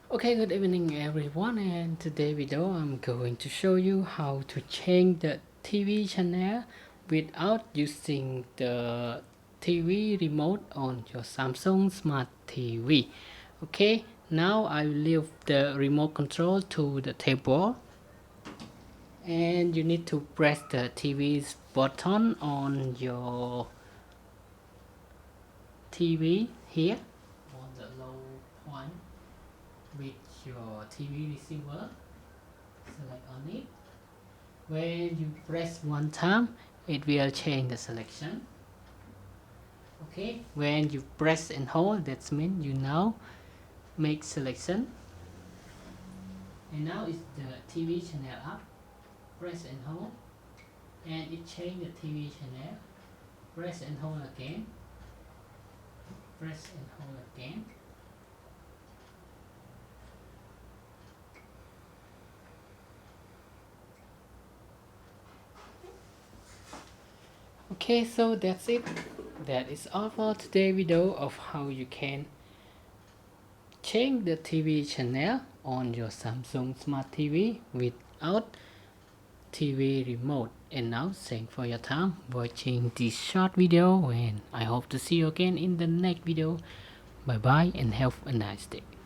Okay, good evening everyone, and today video I'm going to show you how to change the TV channel without using the TV remote on your Samsung Smart TV. Okay, now I will leave the remote control to the table, and you need to press the TV's button on your TV here on the low point with your TV receiver. Select on it. When you press one time, it will change the selection. Okay, when you press and hold, that means you now make selection. And now it's the TV channel up. Press and hold, and it change the TV channel. Press and hold again. Press and hold again. Okay, so that's it. That is all for today's video of how you can change the TV channel on your Samsung Smart TV without TV remote. And now thanks for your time watching this short video, and I hope to see you again in the next video. Bye bye and have a nice day.